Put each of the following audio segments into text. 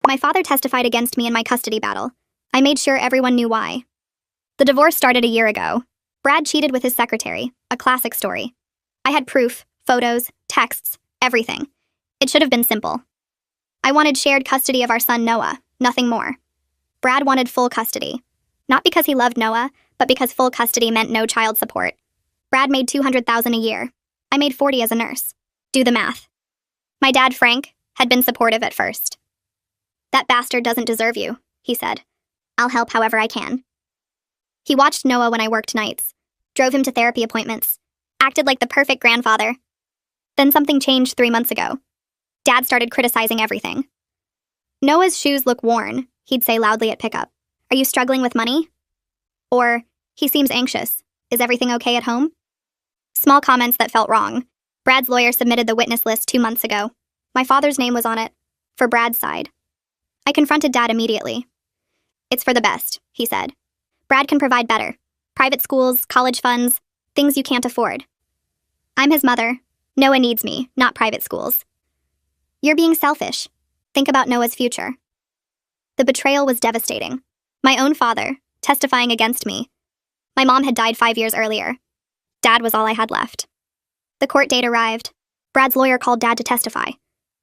My father testified against me in my custody battle. I made sure everyone knew why. The divorce started a year ago. Brad cheated with his secretary, a classic story. I had proof, photos, texts, everything. It should have been simple. I wanted shared custody of our son Noah, nothing more. Brad wanted full custody. Not because he loved Noah, but because full custody meant no child support. Brad made $200,000 a year. I made $40 as a nurse. Do the math. My dad, Frank, had been supportive at first. That bastard doesn't deserve you, he said. I'll help however I can. He watched Noah when I worked nights, drove him to therapy appointments, acted like the perfect grandfather. Then something changed 3 months ago. Dad started criticizing everything. Noah's shoes look worn, he'd say loudly at pickup. Are you struggling with money? Or, he seems anxious. Is everything okay at home? Small comments that felt wrong. Brad's lawyer submitted the witness list 2 months ago. My father's name was on it, for Brad's side. I confronted Dad immediately. It's for the best, he said. Brad can provide better. Private schools, college funds, things you can't afford. I'm his mother. Noah needs me, not private schools. You're being selfish. Think about Noah's future. The betrayal was devastating. My own father, testifying against me. My mom had died 5 years earlier. Dad was all I had left. The court date arrived. Brad's lawyer called Dad to testify.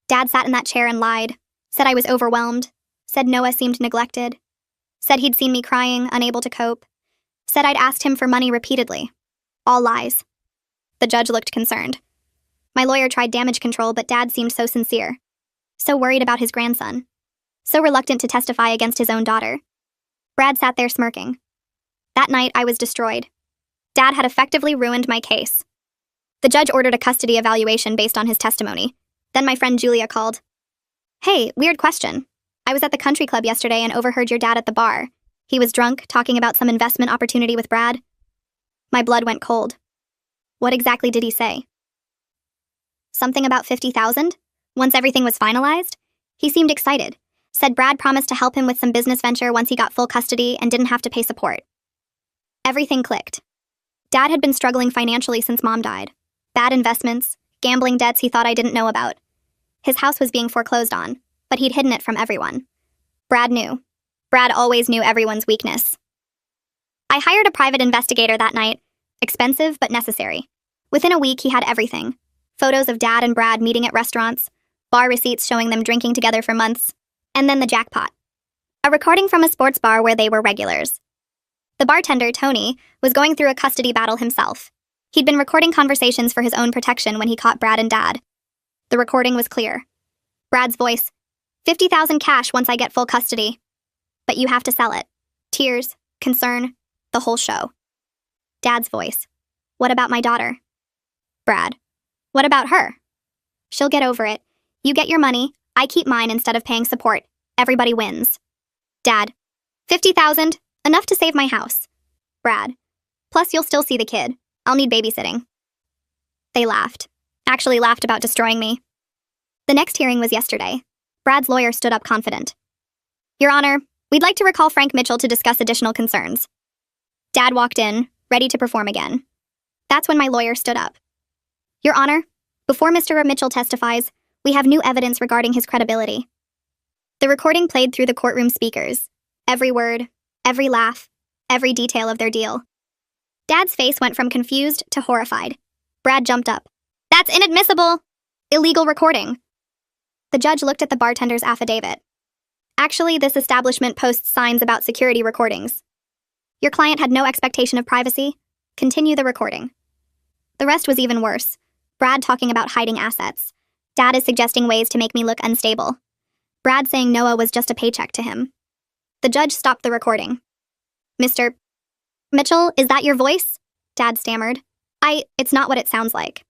Dad sat in that chair and lied, said I was overwhelmed, said Noah seemed neglected, said he'd seen me crying, unable to cope, said I'd asked him for money repeatedly. All lies. The judge looked concerned. My lawyer tried damage control, but Dad seemed so sincere, so worried about his grandson, so reluctant to testify against his own daughter. Brad sat there smirking. That night, I was destroyed. Dad had effectively ruined my case. The judge ordered a custody evaluation based on his testimony. Then my friend Julia called. Hey, weird question. I was at the country club yesterday and overheard your dad at the bar. He was drunk, talking about some investment opportunity with Brad. My blood went cold. What exactly did he say? Something about $50,000? Once everything was finalized? He seemed excited. Said Brad promised to help him with some business venture once he got full custody and didn't have to pay support. Everything clicked. Dad had been struggling financially since Mom died. Bad investments, gambling debts he thought I didn't know about. His house was being foreclosed on, but he'd hidden it from everyone. Brad knew. Brad always knew everyone's weakness. I hired a private investigator that night. Expensive, but necessary. Within a week, he had everything. Photos of Dad and Brad meeting at restaurants, bar receipts showing them drinking together for months, and then the jackpot. A recording from a sports bar where they were regulars. The bartender, Tony, was going through a custody battle himself. He'd been recording conversations for his own protection when he caught Brad and Dad. The recording was clear. Brad's voice, $50,000 cash once I get full custody. But you have to sell it. Tears, concern, the whole show. Dad's voice, what about my daughter? Brad, what about her? She'll get over it. You get your money, I keep mine instead of paying support. Everybody wins. Dad, $50,000, enough to save my house. Brad, plus you'll still see the kid. I'll need babysitting. They laughed. Actually laughed about destroying me. The next hearing was yesterday. Brad's lawyer stood up confident. Your Honor, we'd like to recall Frank Mitchell to discuss additional concerns. Dad walked in, ready to perform again. That's when my lawyer stood up. Your Honor, before Mr. Mitchell testifies, we have new evidence regarding his credibility. The recording played through the courtroom speakers. Every word, every laugh, every detail of their deal. Dad's face went from confused to horrified. Brad jumped up. That's inadmissible! Illegal recording. The judge looked at the bartender's affidavit. Actually, this establishment posts signs about security recordings. Your client had no expectation of privacy. Continue the recording. The rest was even worse. Brad talking about hiding assets. Dad is suggesting ways to make me look unstable. Brad saying Noah was just a paycheck to him. The judge stopped the recording. Mr. Mitchell, is that your voice? Dad stammered. It's not what it sounds like.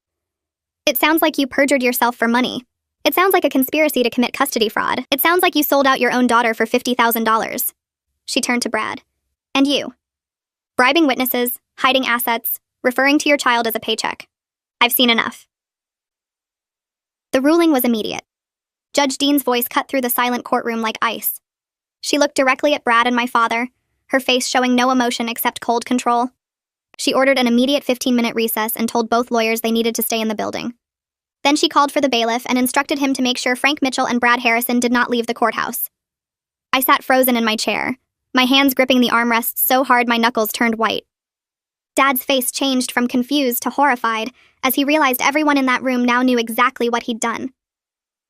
It sounds like you perjured yourself for money. It sounds like a conspiracy to commit custody fraud. It sounds like you sold out your own daughter for $50,000. She turned to Brad. And you? Bribing witnesses, hiding assets, referring to your child as a paycheck. I've seen enough. The ruling was immediate. Judge Dean's voice cut through the silent courtroom like ice. She looked directly at Brad and my father, her face showing no emotion except cold control. She ordered an immediate 15-minute recess and told both lawyers they needed to stay in the building. Then she called for the bailiff and instructed him to make sure Frank Mitchell and Brad Harrison did not leave the courthouse. I sat frozen in my chair, my hands gripping the armrests so hard my knuckles turned white. Dad's face changed from confused to horrified as he realized everyone in that room now knew exactly what he'd done.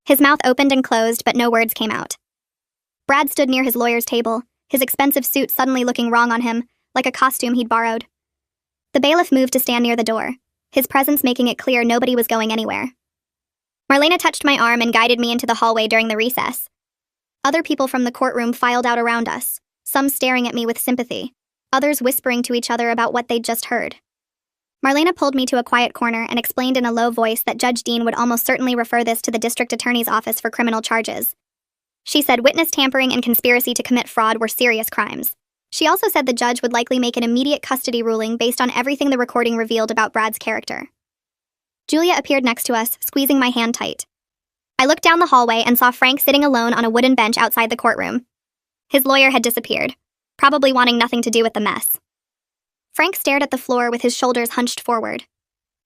His mouth opened and closed, but no words came out. Brad stood near his lawyer's table, his expensive suit suddenly looking wrong on him, like a costume he'd borrowed. The bailiff moved to stand near the door, his presence making it clear nobody was going anywhere. Marlena touched my arm and guided me into the hallway during the recess. Other people from the courtroom filed out around us, some staring at me with sympathy, others whispering to each other about what they'd just heard. Marlena pulled me to a quiet corner and explained in a low voice that Judge Dean would almost certainly refer this to the district attorney's office for criminal charges. She said witness tampering and conspiracy to commit fraud were serious crimes. She also said the judge would likely make an immediate custody ruling based on everything the recording revealed about Brad's character. Julia appeared next to us, squeezing my hand tight. I looked down the hallway and saw Frank sitting alone on a wooden bench outside the courtroom. His lawyer had disappeared, probably wanting nothing to do with the mess. Frank stared at the floor with his shoulders hunched forward.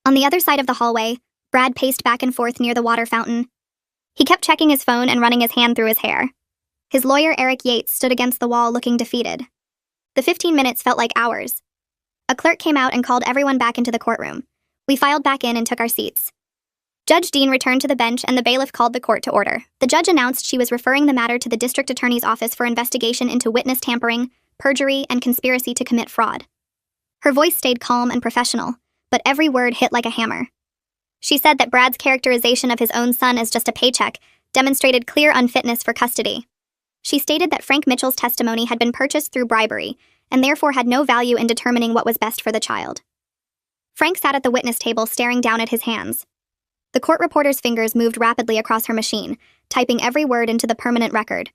On the other side of the hallway, Brad paced back and forth near the water fountain. He kept checking his phone and running his hand through his hair. His lawyer, Eric Yates, stood against the wall looking defeated. The 15 minutes felt like hours. A clerk came out and called everyone back into the courtroom. We filed back in and took our seats. Judge Dean returned to the bench and the bailiff called the court to order. The judge announced she was referring the matter to the district attorney's office for investigation into witness tampering, perjury, and conspiracy to commit fraud. Her voice stayed calm and professional, but every word hit like a hammer. She said that Brad's characterization of his own son as just a paycheck demonstrated clear unfitness for custody. She stated that Frank Mitchell's testimony had been purchased through bribery and therefore had no value in determining what was best for the child. Frank sat at the witness table staring down at his hands. The court reporter's fingers moved rapidly across her machine, typing every word into the permanent record.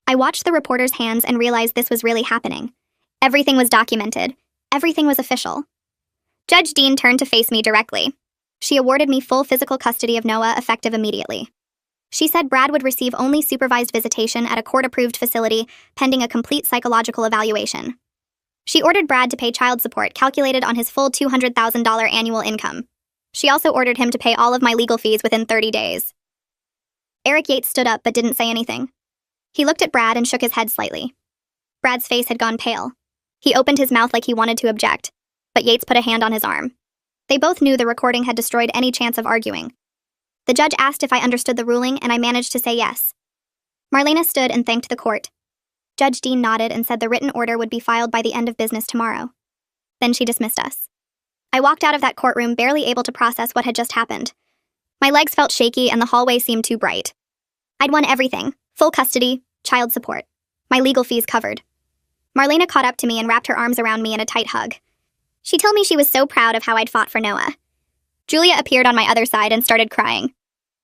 I watched the reporter's hands and realized this was really happening. Everything was documented. Everything was official. Judge Dean turned to face me directly. She awarded me full physical custody of Noah effective immediately. She said Brad would receive only supervised visitation at a court-approved facility pending a complete psychological evaluation. She ordered Brad to pay child support calculated on his full $200,000 annual income. She also ordered him to pay all of my legal fees within 30 days. Eric Yates stood up but didn't say anything. He looked at Brad and shook his head slightly. Brad's face had gone pale. He opened his mouth like he wanted to object, but Yates put a hand on his arm. They both knew the recording had destroyed any chance of arguing. The judge asked if I understood the ruling, and I managed to say yes. Marlena stood and thanked the court. Judge Dean nodded and said the written order would be filed by the end of business tomorrow. Then she dismissed us. I walked out of that courtroom barely able to process what had just happened. My legs felt shaky and the hallway seemed too bright. I'd won everything: full custody, child support, my legal fees covered. Marlena caught up to me and wrapped her arms around me in a tight hug. She told me she was so proud of how I'd fought for Noah. Julia appeared on my other side and started crying.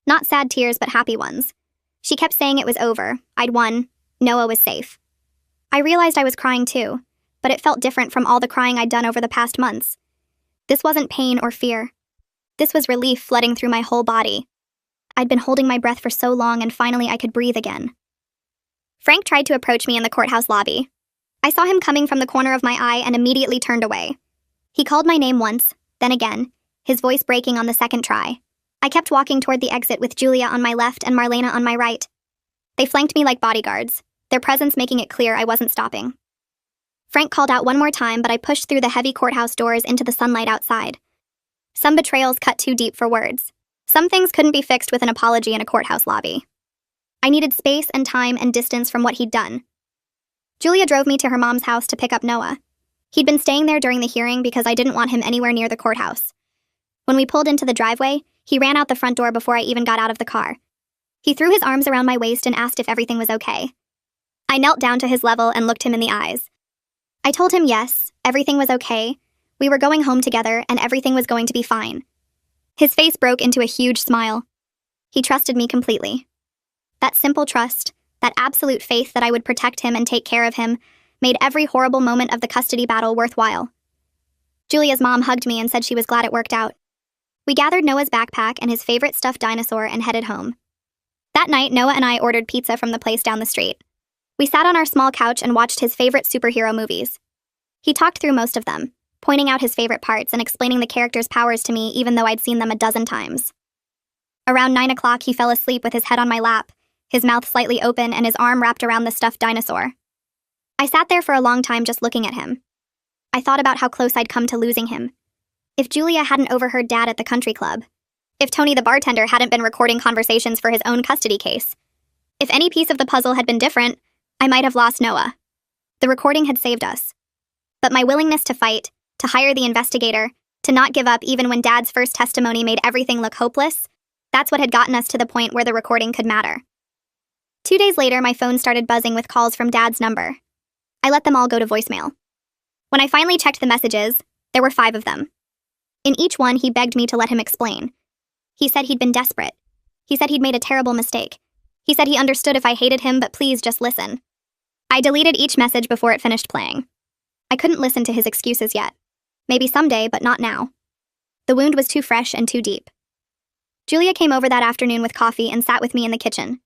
Not sad tears, but happy ones. She kept saying it was over, I'd won, Noah was safe. I realized I was crying too, but it felt different from all the crying I'd done over the past months. This wasn't pain or fear. This was relief flooding through my whole body. I'd been holding my breath for so long and finally I could breathe again. Frank tried to approach me in the courthouse lobby. I saw him coming from the corner of my eye and immediately turned away. He called my name once, then again, his voice breaking on the second try. I kept walking toward the exit with Julia on my left and Marlena on my right. They flanked me like bodyguards, their presence making it clear I wasn't stopping. Frank called out one more time, but I pushed through the heavy courthouse doors into the sunlight outside. Some betrayals cut too deep for words. Some things couldn't be fixed with an apology in a courthouse lobby. I needed space and time and distance from what he'd done. Julia drove me to her mom's house to pick up Noah. He'd been staying there during the hearing because I didn't want him anywhere near the courthouse. When we pulled into the driveway, he ran out the front door before I even got out of the car. He threw his arms around my waist and asked if everything was okay. I knelt down to his level and looked him in the eyes. I told him yes, everything was okay. We were going home together and everything was going to be fine. His face broke into a huge smile. He trusted me completely. That simple trust, that absolute faith that I would protect him and take care of him, made every horrible moment of the custody battle worthwhile. Julia's mom hugged me and said she was glad it worked out. We gathered Noah's backpack and his favorite stuffed dinosaur and headed home. That night, Noah and I ordered pizza from the place down the street. We sat on our small couch and watched his favorite superhero movies. He talked through most of them, pointing out his favorite parts and explaining the characters' powers to me even though I'd seen them a dozen times. Around 9 o'clock, he fell asleep with his head on my lap, his mouth slightly open and his arm wrapped around the stuffed dinosaur. I sat there for a long time just looking at him. I thought about how close I'd come to losing him. If Julia hadn't overheard Dad at the country club. If Tony the bartender hadn't been recording conversations for his own custody case. If any piece of the puzzle had been different, I might have lost Noah. The recording had saved us. But my willingness to fight, to hire the investigator, to not give up even when Dad's first testimony made everything look hopeless, that's what had gotten us to the point where the recording could matter. 2 days later, my phone started buzzing with calls from Dad's number. I let them all go to voicemail. When I finally checked the messages, there were 5 of them. In each one, he begged me to let him explain. He said he'd been desperate. He said he'd made a terrible mistake. He said he understood if I hated him, but please just listen. I deleted each message before it finished playing. I couldn't listen to his excuses yet. Maybe someday, but not now. The wound was too fresh and too deep. Julia came over that afternoon with coffee and sat with me in the kitchen.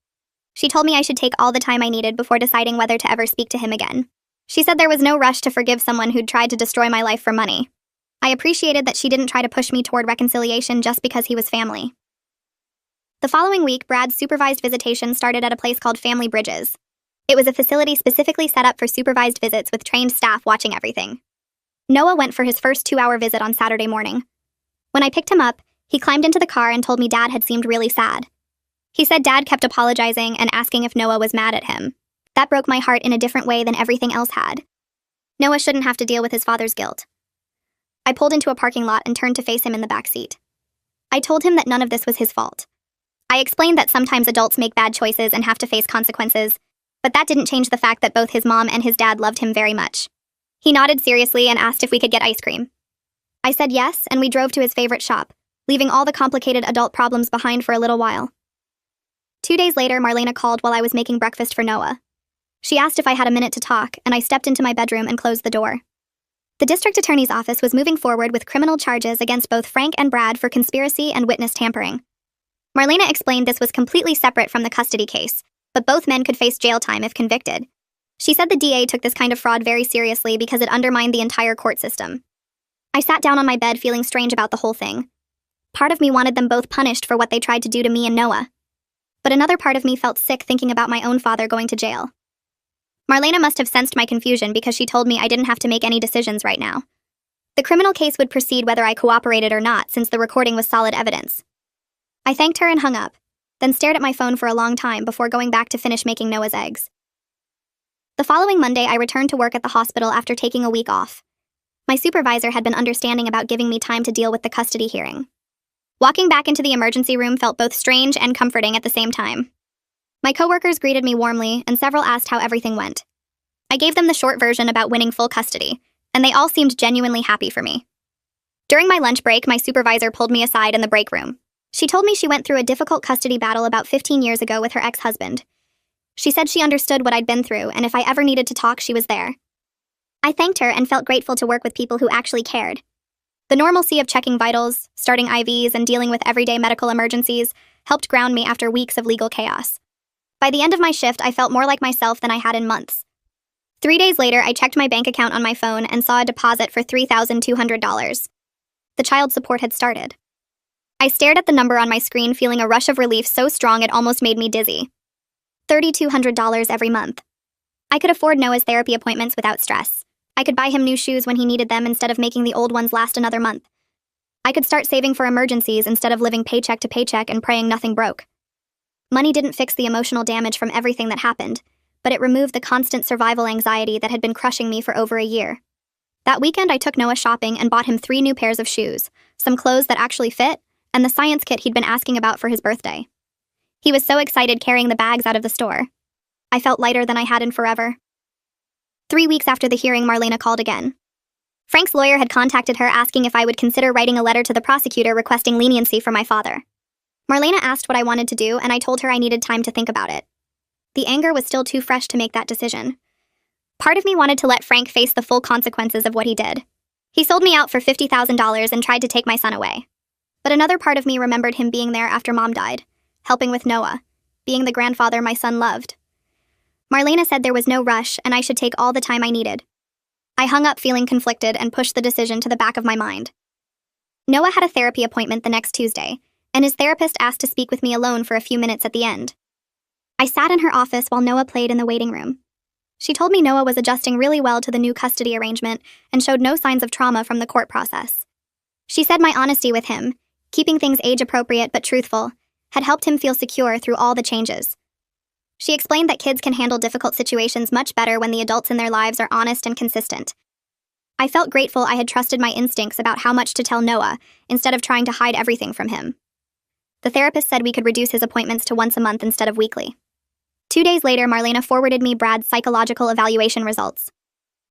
She told me I should take all the time I needed before deciding whether to ever speak to him again. She said there was no rush to forgive someone who'd tried to destroy my life for money. I appreciated that she didn't try to push me toward reconciliation just because he was family. The following week, Brad's supervised visitation started at a place called Family Bridges. It was a facility specifically set up for supervised visits with trained staff watching everything. Noah went for his first 2-hour visit on Saturday morning. When I picked him up, he climbed into the car and told me Dad had seemed really sad. He said Dad kept apologizing and asking if Noah was mad at him. That broke my heart in a different way than everything else had. Noah shouldn't have to deal with his father's guilt. I pulled into a parking lot and turned to face him in the back seat. I told him that none of this was his fault. I explained that sometimes adults make bad choices and have to face consequences, but that didn't change the fact that both his mom and his dad loved him very much. He nodded seriously and asked if we could get ice cream. I said yes, and we drove to his favorite shop, leaving all the complicated adult problems behind for a little while. 2 days later, Marlena called while I was making breakfast for Noah. She asked if I had a minute to talk, and I stepped into my bedroom and closed the door. The district attorney's office was moving forward with criminal charges against both Frank and Brad for conspiracy and witness tampering. Marlena explained this was completely separate from the custody case, but both men could face jail time if convicted. She said the DA took this kind of fraud very seriously because it undermined the entire court system. I sat down on my bed feeling strange about the whole thing. Part of me wanted them both punished for what they tried to do to me and Noah. But another part of me felt sick thinking about my own father going to jail. Marlena must have sensed my confusion because she told me I didn't have to make any decisions right now. The criminal case would proceed whether I cooperated or not since the recording was solid evidence. I thanked her and hung up, then stared at my phone for a long time before going back to finish making Noah's eggs. The following Monday, I returned to work at the hospital after taking a week off. My supervisor had been understanding about giving me time to deal with the custody hearing. Walking back into the emergency room felt both strange and comforting at the same time. My coworkers greeted me warmly, and several asked how everything went. I gave them the short version about winning full custody, and they all seemed genuinely happy for me. During my lunch break, my supervisor pulled me aside in the break room. She told me she went through a difficult custody battle about 15 years ago with her ex-husband. She said she understood what I'd been through, and if I ever needed to talk, she was there. I thanked her and felt grateful to work with people who actually cared. The normalcy of checking vitals, starting IVs, and dealing with everyday medical emergencies helped ground me after weeks of legal chaos. By the end of my shift, I felt more like myself than I had in months. 3 days later, I checked my bank account on my phone and saw a deposit for $3,200. The child support had started. I stared at the number on my screen, feeling a rush of relief so strong it almost made me dizzy. $3,200 every month. I could afford Noah's therapy appointments without stress. I could buy him new shoes when he needed them instead of making the old ones last another month. I could start saving for emergencies instead of living paycheck to paycheck and praying nothing broke. Money didn't fix the emotional damage from everything that happened, but it removed the constant survival anxiety that had been crushing me for over a year. That weekend, I took Noah shopping and bought him 3 new pairs of shoes, some clothes that actually fit, and the science kit he'd been asking about for his birthday. He was so excited carrying the bags out of the store. I felt lighter than I had in forever. 3 weeks after the hearing, Marlena called again. Frank's lawyer had contacted her asking if I would consider writing a letter to the prosecutor requesting leniency for my father. Marlena asked what I wanted to do, and I told her I needed time to think about it. The anger was still too fresh to make that decision. Part of me wanted to let Frank face the full consequences of what he did. He sold me out for $50,000 and tried to take my son away. But another part of me remembered him being there after Mom died, helping with Noah, being the grandfather my son loved. Marlena said there was no rush and I should take all the time I needed. I hung up feeling conflicted and pushed the decision to the back of my mind. Noah had a therapy appointment the next Tuesday, and his therapist asked to speak with me alone for a few minutes at the end. I sat in her office while Noah played in the waiting room. She told me Noah was adjusting really well to the new custody arrangement and showed no signs of trauma from the court process. She said my honesty with him, keeping things age-appropriate but truthful, had helped him feel secure through all the changes. She explained that kids can handle difficult situations much better when the adults in their lives are honest and consistent. I felt grateful I had trusted my instincts about how much to tell Noah, instead of trying to hide everything from him. The therapist said we could reduce his appointments to once a month instead of weekly. 2 days later, Marlena forwarded me Brad's psychological evaluation results.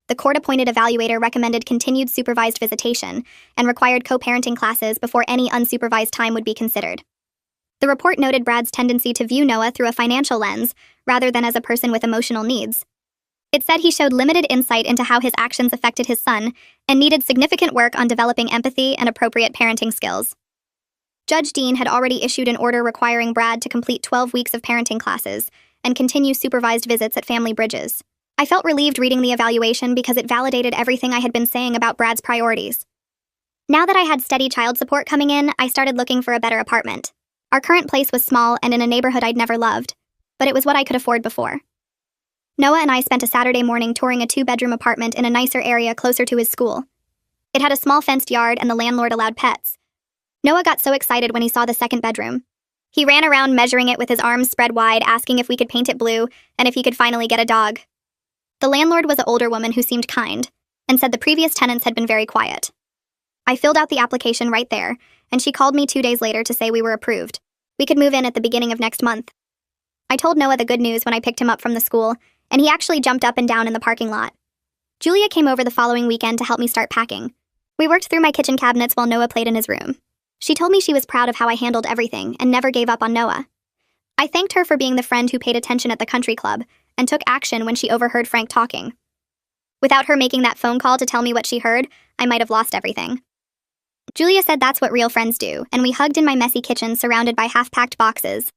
The court-appointed evaluator recommended continued supervised visitation and required co-parenting classes before any unsupervised time would be considered. The report noted Brad's tendency to view Noah through a financial lens, rather than as a person with emotional needs. It said he showed limited insight into how his actions affected his son and needed significant work on developing empathy and appropriate parenting skills. Judge Dean had already issued an order requiring Brad to complete 12 weeks of parenting classes and continue supervised visits at family bridges. I felt relieved reading the evaluation because it validated everything I had been saying about Brad's priorities. Now that I had steady child support coming in, I started looking for a better apartment. Our current place was small and in a neighborhood I'd never loved, but it was what I could afford before. Noah and I spent a Saturday morning touring a 2-bedroom apartment in a nicer area closer to his school. It had a small fenced yard and the landlord allowed pets. Noah got so excited when he saw the second bedroom. He ran around measuring it with his arms spread wide, asking if we could paint it blue and if he could finally get a dog. The landlord was an older woman who seemed kind and said the previous tenants had been very quiet. I filled out the application right there, and she called me 2 days later to say we were approved. We could move in at the beginning of next month. I told Noah the good news when I picked him up from the school, and he actually jumped up and down in the parking lot. Julia came over the following weekend to help me start packing. We worked through my kitchen cabinets while Noah played in his room. She told me she was proud of how I handled everything and never gave up on Noah. I thanked her for being the friend who paid attention at the country club and took action when she overheard Frank talking. Without her making that phone call to tell me what she heard, I might have lost everything. Julia said that's what real friends do, and we hugged in my messy kitchen surrounded by half-packed boxes.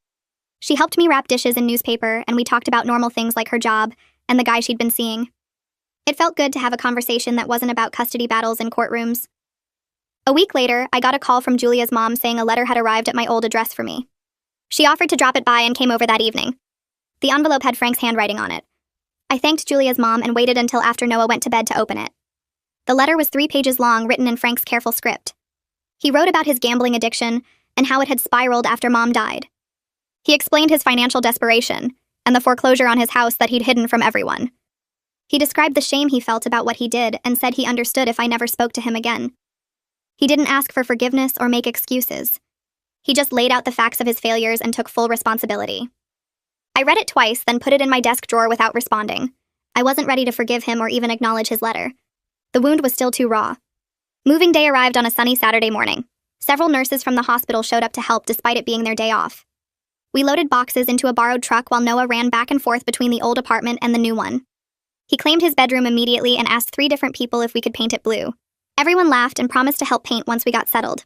She helped me wrap dishes in newspaper, and we talked about normal things like her job and the guy she'd been seeing. It felt good to have a conversation that wasn't about custody battles in courtrooms. A week later, I got a call from Julia's mom saying a letter had arrived at my old address for me. She offered to drop it by and came over that evening. The envelope had Frank's handwriting on it. I thanked Julia's mom and waited until after Noah went to bed to open it. The letter was 3 pages long, written in Frank's careful script. He wrote about his gambling addiction and how it had spiraled after Mom died. He explained his financial desperation and the foreclosure on his house that he'd hidden from everyone. He described the shame he felt about what he did and said he understood if I never spoke to him again. He didn't ask for forgiveness or make excuses. He just laid out the facts of his failures and took full responsibility. I read it twice, then put it in my desk drawer without responding. I wasn't ready to forgive him or even acknowledge his letter. The wound was still too raw. Moving day arrived on a sunny Saturday morning. Several nurses from the hospital showed up to help despite it being their day off. We loaded boxes into a borrowed truck while Noah ran back and forth between the old apartment and the new one. He claimed his bedroom immediately and asked 3 different people if we could paint it blue. Everyone laughed and promised to help paint once we got settled.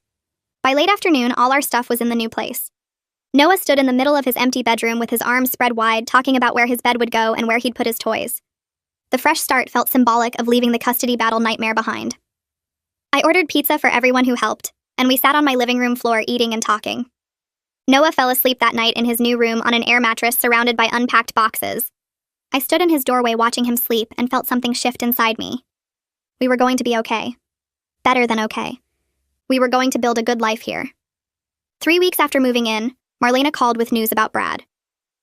By late afternoon, all our stuff was in the new place. Noah stood in the middle of his empty bedroom with his arms spread wide, talking about where his bed would go and where he'd put his toys. The fresh start felt symbolic of leaving the custody battle nightmare behind. I ordered pizza for everyone who helped, and we sat on my living room floor eating and talking. Noah fell asleep that night in his new room on an air mattress surrounded by unpacked boxes. I stood in his doorway watching him sleep and felt something shift inside me. We were going to be okay. Better than okay. We were going to build a good life here. 3 weeks after moving in, Marlena called with news about Brad.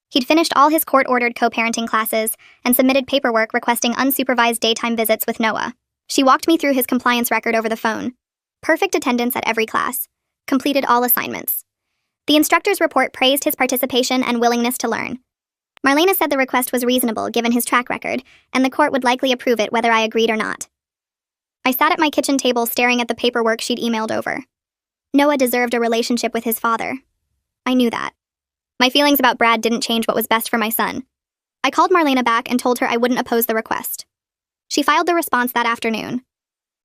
He'd finished all his court-ordered co-parenting classes and submitted paperwork requesting unsupervised daytime visits with Noah. She walked me through his compliance record over the phone. Perfect attendance at every class. Completed all assignments. The instructor's report praised his participation and willingness to learn. Marlena said the request was reasonable given his track record, and the court would likely approve it whether I agreed or not. I sat at my kitchen table staring at the paperwork she'd emailed over. Noah deserved a relationship with his father. I knew that. My feelings about Brad didn't change what was best for my son. I called Marlena back and told her I wouldn't oppose the request. She filed the response that afternoon.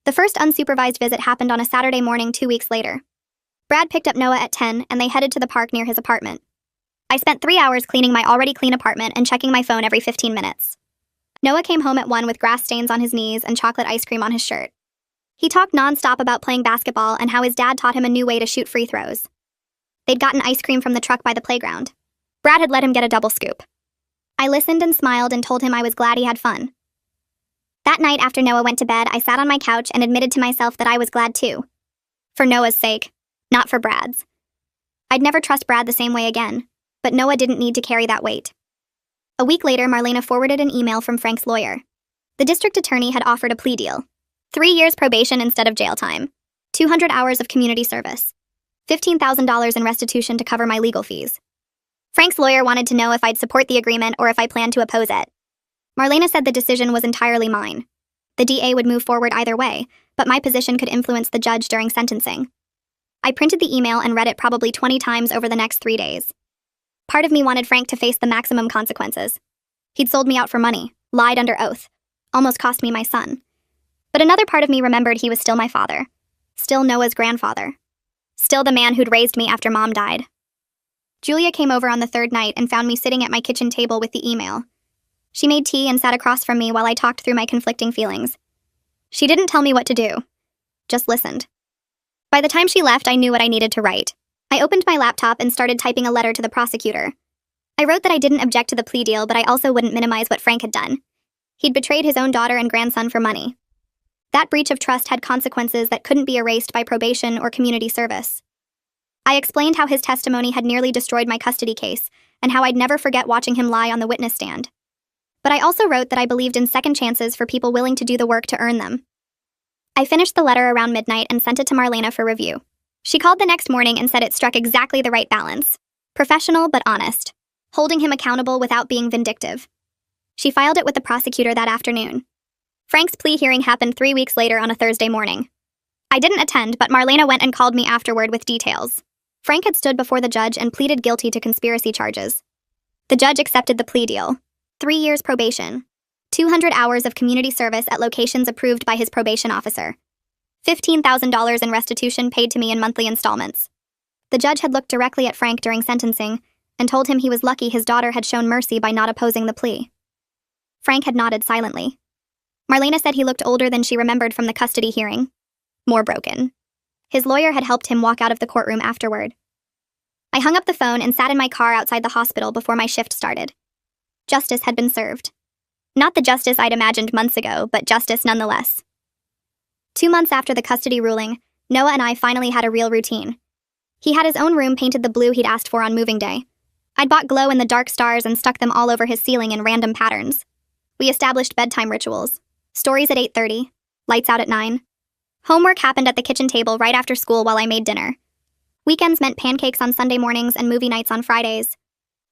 The first unsupervised visit happened on a Saturday morning 2 weeks later. Brad picked up Noah at 10 and they headed to the park near his apartment. I spent 3 hours cleaning my already clean apartment and checking my phone every 15 minutes. Noah came home at 1 with grass stains on his knees and chocolate ice cream on his shirt. He talked nonstop about playing basketball and how his dad taught him a new way to shoot free throws. They'd gotten ice cream from the truck by the playground. Brad had let him get a double scoop. I listened and smiled and told him I was glad he had fun. That night after Noah went to bed, I sat on my couch and admitted to myself that I was glad too. For Noah's sake, not for Brad's. I'd never trust Brad the same way again, but Noah didn't need to carry that weight. A week later, Marlena forwarded an email from Frank's lawyer. The district attorney had offered a plea deal. 3 years probation instead of jail time. 200 hours of community service. $15,000 in restitution to cover my legal fees. Frank's lawyer wanted to know if I'd support the agreement or if I planned to oppose it. Marlena said the decision was entirely mine. The DA would move forward either way, but my position could influence the judge during sentencing. I printed the email and read it probably 20 times over the next 3 days. Part of me wanted Frank to face the maximum consequences. He'd sold me out for money, lied under oath, almost cost me my son. But another part of me remembered he was still my father, still Noah's grandfather, still the man who'd raised me after Mom died. Julia came over on the third night and found me sitting at my kitchen table with the email. She made tea and sat across from me while I talked through my conflicting feelings. She didn't tell me what to do, just listened. By the time she left, I knew what I needed to write. I opened my laptop and started typing a letter to the prosecutor. I wrote that I didn't object to the plea deal, but I also wouldn't minimize what Frank had done. He'd betrayed his own daughter and grandson for money. That breach of trust had consequences that couldn't be erased by probation or community service. I explained how his testimony had nearly destroyed my custody case, and how I'd never forget watching him lie on the witness stand. But I also wrote that I believed in second chances for people willing to do the work to earn them. I finished the letter around midnight and sent it to Marlena for review. She called the next morning and said it struck exactly the right balance. Professional but honest. Holding him accountable without being vindictive. She filed it with the prosecutor that afternoon. Frank's plea hearing happened 3 weeks later on a Thursday morning. I didn't attend, but Marlena went and called me afterward with details. Frank had stood before the judge and pleaded guilty to conspiracy charges. The judge accepted the plea deal. 3 years probation. 200 hours of community service at locations approved by his probation officer. $15,000 in restitution paid to me in monthly installments. The judge had looked directly at Frank during sentencing and told him he was lucky his daughter had shown mercy by not opposing the plea. Frank had nodded silently. Marlena said he looked older than she remembered from the custody hearing. More broken. His lawyer had helped him walk out of the courtroom afterward. I hung up the phone and sat in my car outside the hospital before my shift started. Justice had been served. Not the justice I'd imagined months ago, but justice nonetheless. 2 months after the custody ruling, Noah and I finally had a real routine. He had his own room painted the blue he'd asked for on moving day. I'd bought glow-in-the-dark stars and stuck them all over his ceiling in random patterns. We established bedtime rituals. Stories at 8:30, lights out at 9. Homework happened at the kitchen table right after school while I made dinner. Weekends meant pancakes on Sunday mornings and movie nights on Fridays.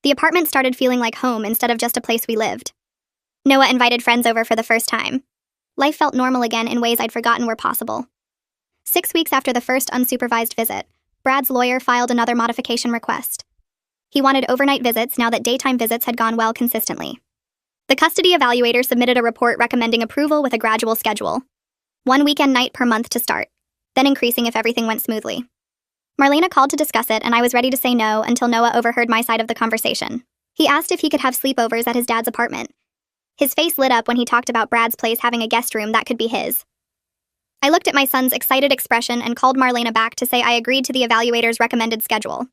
The apartment started feeling like home instead of just a place we lived. Noah invited friends over for the first time. Life felt normal again in ways I'd forgotten were possible. 6 weeks after the first unsupervised visit, Brad's lawyer filed another modification request. He wanted overnight visits now that daytime visits had gone well consistently. The custody evaluator submitted a report recommending approval with a gradual schedule. 1 weekend night per month to start, then increasing if everything went smoothly. Marlena called to discuss it, and I was ready to say no until Noah overheard my side of the conversation. He asked if he could have sleepovers at his dad's apartment. His face lit up when he talked about Brad's place having a guest room that could be his. I looked at my son's excited expression and called Marlena back to say I agreed to the evaluator's recommended schedule.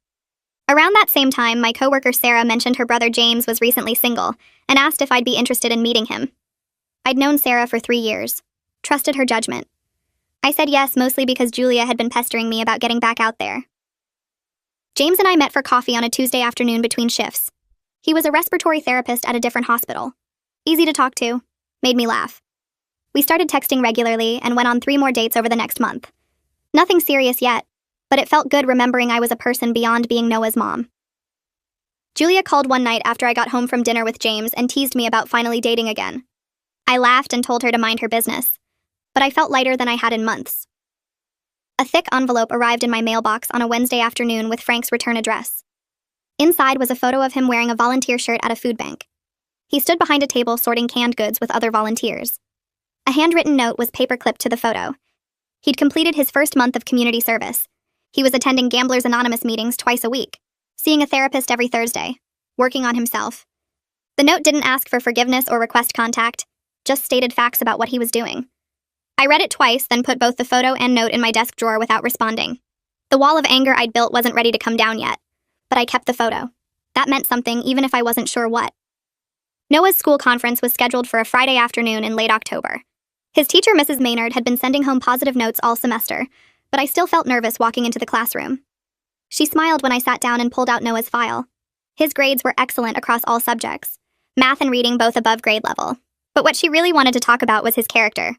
Around that same time, my coworker Sarah mentioned her brother James was recently single and asked if I'd be interested in meeting him. I'd known Sarah for 3 years, trusted her judgment. I said yes mostly because Julia had been pestering me about getting back out there. James and I met for coffee on a Tuesday afternoon between shifts. He was a respiratory therapist at a different hospital. Easy to talk to, made me laugh. We started texting regularly and went on 3 more dates over the next month. Nothing serious yet, but it felt good remembering I was a person beyond being Noah's mom. Julia called one night after I got home from dinner with James and teased me about finally dating again. I laughed and told her to mind her business, but I felt lighter than I had in months. A thick envelope arrived in my mailbox on a Wednesday afternoon with Frank's return address. Inside was a photo of him wearing a volunteer shirt at a food bank. He stood behind a table sorting canned goods with other volunteers. A handwritten note was paper-clipped to the photo. He'd completed his first month of community service. He was attending Gamblers Anonymous meetings twice a week, seeing a therapist every Thursday, working on himself. The note didn't ask for forgiveness or request contact, just stated facts about what he was doing. I read it twice, then put both the photo and note in my desk drawer without responding. The wall of anger I'd built wasn't ready to come down yet, but I kept the photo. That meant something, even if I wasn't sure what. Noah's school conference was scheduled for a Friday afternoon in late October. His teacher, Mrs. Maynard, had been sending home positive notes all semester, but I still felt nervous walking into the classroom. She smiled when I sat down and pulled out Noah's file. His grades were excellent across all subjects, math and reading both above grade level. But what she really wanted to talk about was his character.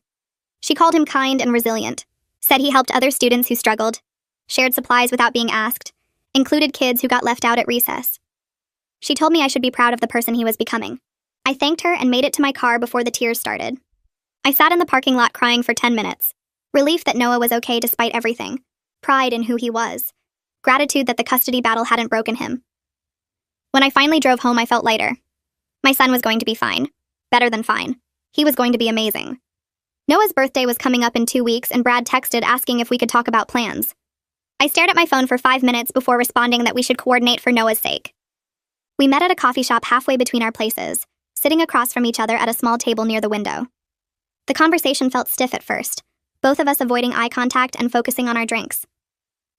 She called him kind and resilient, said he helped other students who struggled, shared supplies without being asked, included kids who got left out at recess. She told me I should be proud of the person he was becoming. I thanked her and made it to my car before the tears started. I sat in the parking lot crying for 10 minutes. Relief that Noah was okay despite everything. Pride in who he was. Gratitude that the custody battle hadn't broken him. When I finally drove home, I felt lighter. My son was going to be fine. Better than fine. He was going to be amazing. Noah's birthday was coming up in 2 weeks, and Brad texted asking if we could talk about plans. I stared at my phone for 5 minutes before responding that we should coordinate for Noah's sake. We met at a coffee shop halfway between our places, sitting across from each other at a small table near the window. The conversation felt stiff at first, both of us avoiding eye contact and focusing on our drinks.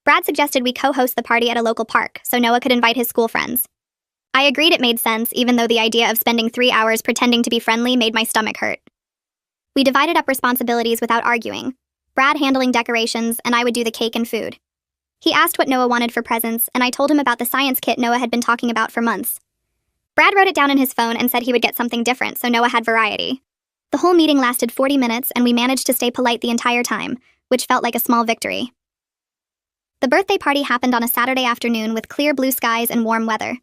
Brad suggested we co-host the party at a local park so Noah could invite his school friends. I agreed it made sense, even though the idea of spending 3 hours pretending to be friendly made my stomach hurt. We divided up responsibilities without arguing, Brad handling decorations, and I would do the cake and food. He asked what Noah wanted for presents, and I told him about the science kit Noah had been talking about for months. Brad wrote it down in his phone and said he would get something different, so Noah had variety. The whole meeting lasted 40 minutes, and we managed to stay polite the entire time, which felt like a small victory. The birthday party happened on a Saturday afternoon with clear blue skies and warm weather.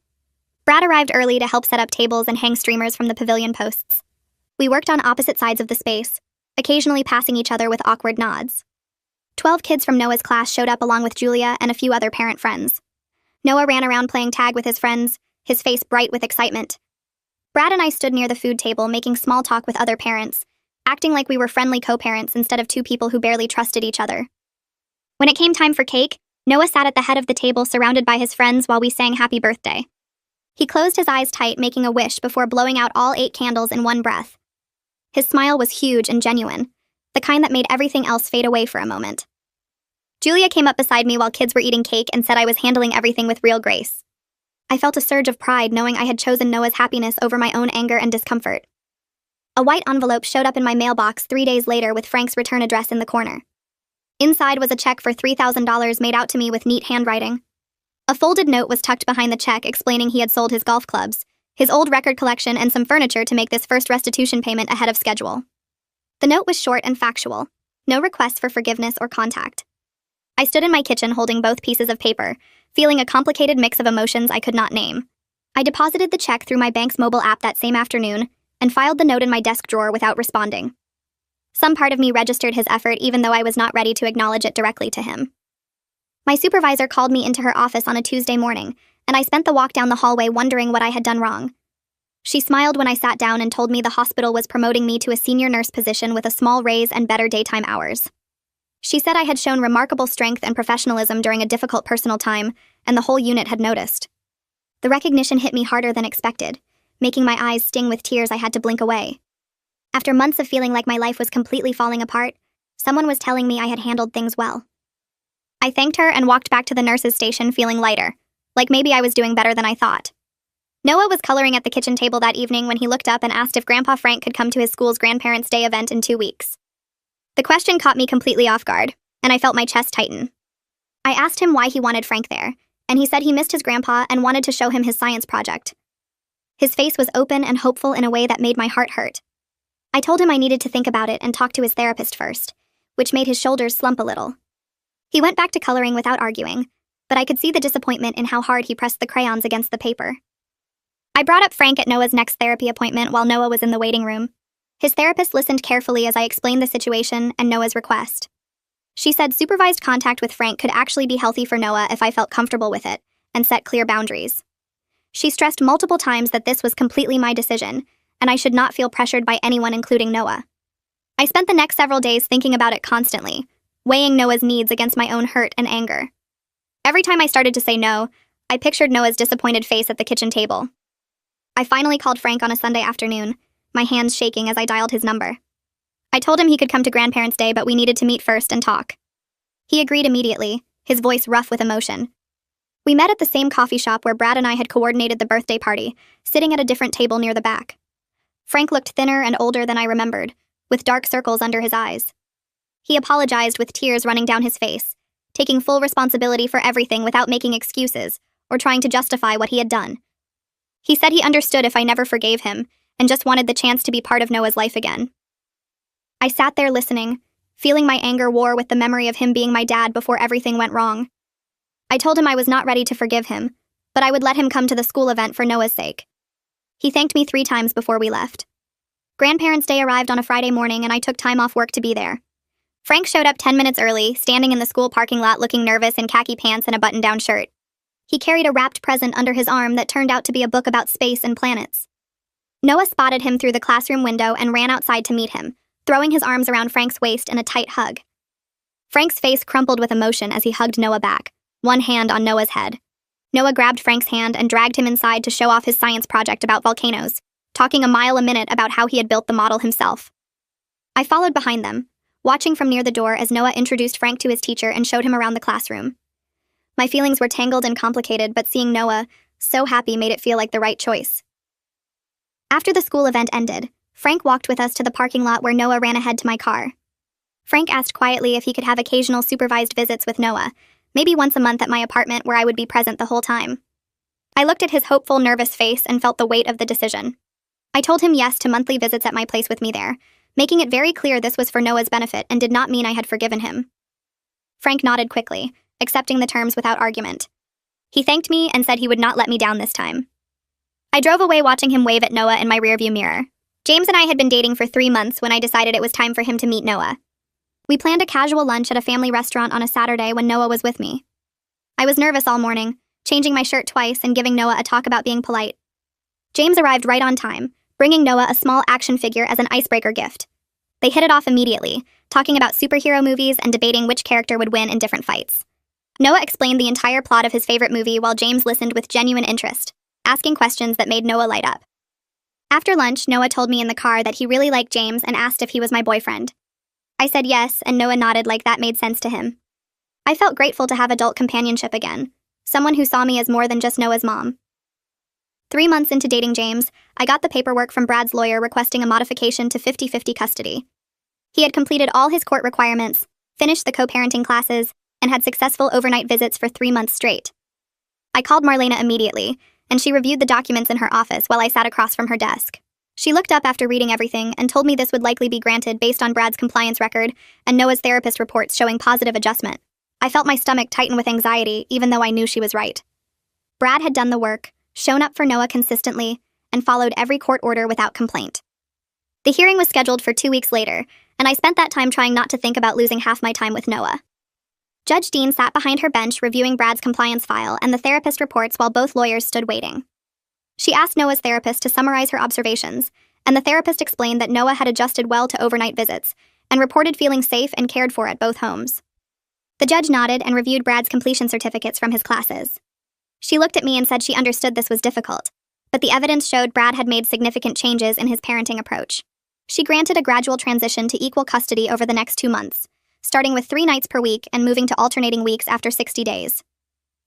Brad arrived early to help set up tables and hang streamers from the pavilion posts. We worked on opposite sides of the space, occasionally passing each other with awkward nods. 12 kids from Noah's class showed up along with Julia and a few other parent friends. Noah ran around playing tag with his friends, his face bright with excitement. Brad and I stood near the food table making small talk with other parents, acting like we were friendly co-parents instead of two people who barely trusted each other. When it came time for cake, Noah sat at the head of the table surrounded by his friends while we sang happy birthday. He closed his eyes tight, making a wish before blowing out all 8 candles in one breath. His smile was huge and genuine, the kind that made everything else fade away for a moment. Julia came up beside me while kids were eating cake and said I was handling everything with real grace. I felt a surge of pride knowing I had chosen Noah's happiness over my own anger and discomfort. A white envelope showed up in my mailbox 3 days later with Frank's return address in the corner. Inside was a check for $3,000 made out to me with neat handwriting. A folded note was tucked behind the check explaining he had sold his golf clubs, his old record collection, and some furniture to make this first restitution payment ahead of schedule. The note was short and factual, no requests for forgiveness or contact. I stood in my kitchen holding both pieces of paper, feeling a complicated mix of emotions I could not name. I deposited the check through my bank's mobile app that same afternoon and filed the note in my desk drawer without responding. Some part of me registered his effort even though I was not ready to acknowledge it directly to him. My supervisor called me into her office on a Tuesday morning, and I spent the walk down the hallway wondering what I had done wrong. She smiled when I sat down and told me the hospital was promoting me to a senior nurse position with a small raise and better daytime hours. She said I had shown remarkable strength and professionalism during a difficult personal time, and the whole unit had noticed. The recognition hit me harder than expected, making my eyes sting with tears I had to blink away. After months of feeling like my life was completely falling apart, someone was telling me I had handled things well. I thanked her and walked back to the nurse's station feeling lighter, like maybe I was doing better than I thought. Noah was coloring at the kitchen table that evening when he looked up and asked if Grandpa Frank could come to his school's Grandparents' Day event in 2 weeks. The question caught me completely off guard, and I felt my chest tighten. I asked him why he wanted Frank there, and he said he missed his grandpa and wanted to show him his science project. His face was open and hopeful in a way that made my heart hurt. I told him I needed to think about it and talk to his therapist first, which made his shoulders slump a little. He went back to coloring without arguing, but I could see the disappointment in how hard he pressed the crayons against the paper. I brought up Frank at Noah's next therapy appointment while Noah was in the waiting room. His therapist listened carefully as I explained the situation and Noah's request. She said supervised contact with Frank could actually be healthy for Noah if I felt comfortable with it, and set clear boundaries. She stressed multiple times that this was completely my decision, and I should not feel pressured by anyone including Noah. I spent the next several days thinking about it constantly, weighing Noah's needs against my own hurt and anger. Every time I started to say no, I pictured Noah's disappointed face at the kitchen table. I finally called Frank on a Sunday afternoon, my hands shaking as I dialed his number. I told him he could come to Grandparents' Day, but we needed to meet first and talk. He agreed immediately, his voice rough with emotion. We met at the same coffee shop where Brad and I had coordinated the birthday party, sitting at a different table near the back. Frank looked thinner and older than I remembered, with dark circles under his eyes. He apologized with tears running down his face, taking full responsibility for everything without making excuses or trying to justify what he had done. He said he understood if I never forgave him and just wanted the chance to be part of Noah's life again. I sat there listening, feeling my anger war with the memory of him being my dad before everything went wrong. I told him I was not ready to forgive him, but I would let him come to the school event for Noah's sake. He thanked me 3 times before we left. Grandparents' Day arrived on a Friday morning and I took time off work to be there. Frank showed up 10 minutes early, standing in the school parking lot looking nervous in khaki pants and a button-down shirt. He carried a wrapped present under his arm that turned out to be a book about space and planets. Noah spotted him through the classroom window and ran outside to meet him, throwing his arms around Frank's waist in a tight hug. Frank's face crumpled with emotion as he hugged Noah back, one hand on Noah's head. Noah grabbed Frank's hand and dragged him inside to show off his science project about volcanoes, talking a mile a minute about how he had built the model himself. I followed behind them, watching from near the door as Noah introduced Frank to his teacher and showed him around the classroom. My feelings were tangled and complicated, but seeing Noah, so happy, made it feel like the right choice. After the school event ended, Frank walked with us to the parking lot where Noah ran ahead to my car. Frank asked quietly if he could have occasional supervised visits with Noah, maybe once a month at my apartment where I would be present the whole time. I looked at his hopeful, nervous face and felt the weight of the decision. I told him yes to monthly visits at my place with me there, making it very clear this was for Noah's benefit and did not mean I had forgiven him. Frank nodded quickly, accepting the terms without argument. He thanked me and said he would not let me down this time. I drove away watching him wave at Noah in my rearview mirror. James and I had been dating for 3 months when I decided it was time for him to meet Noah. We planned a casual lunch at a family restaurant on a Saturday when Noah was with me. I was nervous all morning, changing my shirt twice and giving Noah a talk about being polite. James arrived right on time, bringing Noah a small action figure as an icebreaker gift. They hit it off immediately, talking about superhero movies and debating which character would win in different fights. Noah explained the entire plot of his favorite movie while James listened with genuine interest, asking questions that made Noah light up. After lunch, Noah told me in the car that he really liked James and asked if he was my boyfriend. I said yes, and Noah nodded like that made sense to him. I felt grateful to have adult companionship again, someone who saw me as more than just Noah's mom. 3 months into dating James, I got the paperwork from Brad's lawyer requesting a modification to 50-50 custody. He had completed all his court requirements, finished the co-parenting classes, and had successful overnight visits for 3 months straight. I called Marlena immediately, and she reviewed the documents in her office while I sat across from her desk. She looked up after reading everything and told me this would likely be granted based on Brad's compliance record and Noah's therapist reports showing positive adjustment. I felt my stomach tighten with anxiety, even though I knew she was right. Brad had done the work, shown up for Noah consistently, and followed every court order without complaint. The hearing was scheduled for 2 weeks later, and I spent that time trying not to think about losing half my time with Noah. Judge Dean sat behind her bench reviewing Brad's compliance file and the therapist reports while both lawyers stood waiting. She asked Noah's therapist to summarize her observations, and the therapist explained that Noah had adjusted well to overnight visits and reported feeling safe and cared for at both homes. The judge nodded and reviewed Brad's completion certificates from his classes. She looked at me and said she understood this was difficult, but the evidence showed Brad had made significant changes in his parenting approach. She granted a gradual transition to equal custody over the next 2 months, starting with 3 nights per week and moving to alternating weeks after 60 days.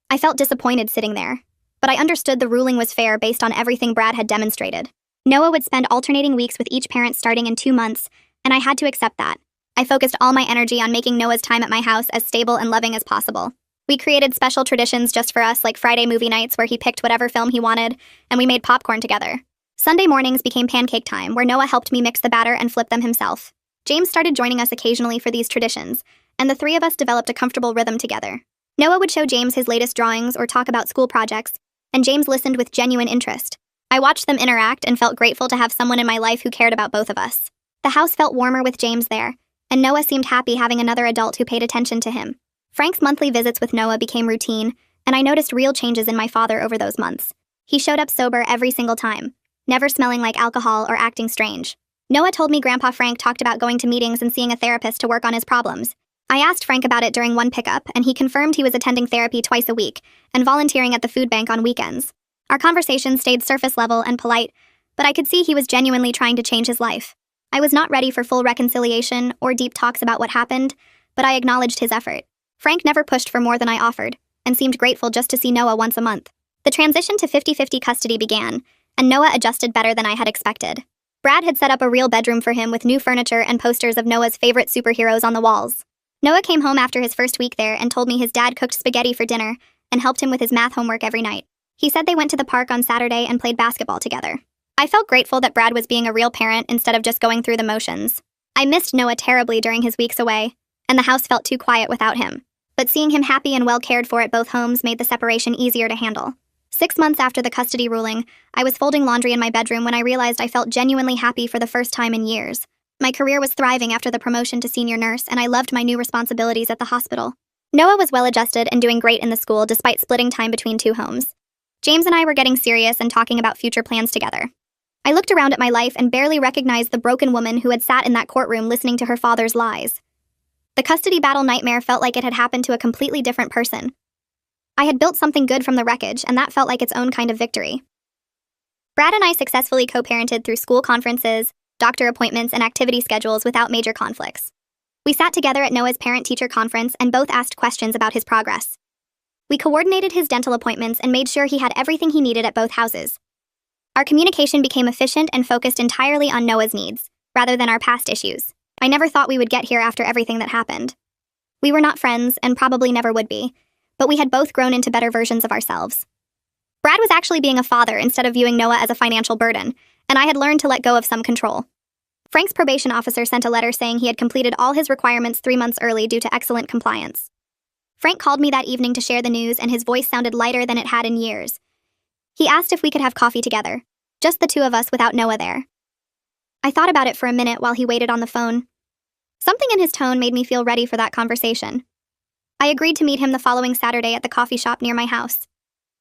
I felt disappointed sitting there, but I understood the ruling was fair based on everything Brad had demonstrated. Noah would spend alternating weeks with each parent starting in 2 months, and I had to accept that. I focused all my energy on making Noah's time at my house as stable and loving as possible. We created special traditions just for us, like Friday movie nights where he picked whatever film he wanted, and we made popcorn together. Sunday mornings became pancake time, where Noah helped me mix the batter and flip them himself. James started joining us occasionally for these traditions, and the 3 of us developed a comfortable rhythm together. Noah would show James his latest drawings or talk about school projects, and James listened with genuine interest. I watched them interact and felt grateful to have someone in my life who cared about both of us. The house felt warmer with James there, and Noah seemed happy having another adult who paid attention to him. Frank's monthly visits with Noah became routine, and I noticed real changes in my father over those months. He showed up sober every single time, never smelling like alcohol or acting strange. Noah told me Grandpa Frank talked about going to meetings and seeing a therapist to work on his problems. I asked Frank about it during one pickup, and he confirmed he was attending therapy twice a week and volunteering at the food bank on weekends. Our conversation stayed surface level and polite, but I could see he was genuinely trying to change his life. I was not ready for full reconciliation or deep talks about what happened, but I acknowledged his effort. Frank never pushed for more than I offered, and seemed grateful just to see Noah once a month. The transition to 50-50 custody began, and Noah adjusted better than I had expected. Brad had set up a real bedroom for him with new furniture and posters of Noah's favorite superheroes on the walls. Noah came home after his first week there and told me his dad cooked spaghetti for dinner and helped him with his math homework every night. He said they went to the park on Saturday and played basketball together. I felt grateful that Brad was being a real parent instead of just going through the motions. I missed Noah terribly during his weeks away, and the house felt too quiet without him. But seeing him happy and well cared for at both homes made the separation easier to handle. 6 months after the custody ruling, I was folding laundry in my bedroom when I realized I felt genuinely happy for the first time in years. My career was thriving after the promotion to senior nurse, and I loved my new responsibilities at the hospital. Noah was well-adjusted and doing great in the school despite splitting time between 2 homes. James and I were getting serious and talking about future plans together. I looked around at my life and barely recognized the broken woman who had sat in that courtroom listening to her father's lies. The custody battle nightmare felt like it had happened to a completely different person. I had built something good from the wreckage, and that felt like its own kind of victory. Brad and I successfully co-parented through school conferences, doctor appointments, and activity schedules without major conflicts. We sat together at Noah's parent-teacher conference and both asked questions about his progress. We coordinated his dental appointments and made sure he had everything he needed at both houses. Our communication became efficient and focused entirely on Noah's needs, rather than our past issues. I never thought we would get here after everything that happened. We were not friends, and probably never would be, but we had both grown into better versions of ourselves. Brad was actually being a father instead of viewing Noah as a financial burden, and I had learned to let go of some control. Frank's probation officer sent a letter saying he had completed all his requirements 3 months early due to excellent compliance. Frank called me that evening to share the news, and his voice sounded lighter than it had in years. He asked if we could have coffee together, just the 2 of us without Noah there. I thought about it for a minute while he waited on the phone. Something in his tone made me feel ready for that conversation. I agreed to meet him the following Saturday at the coffee shop near my house.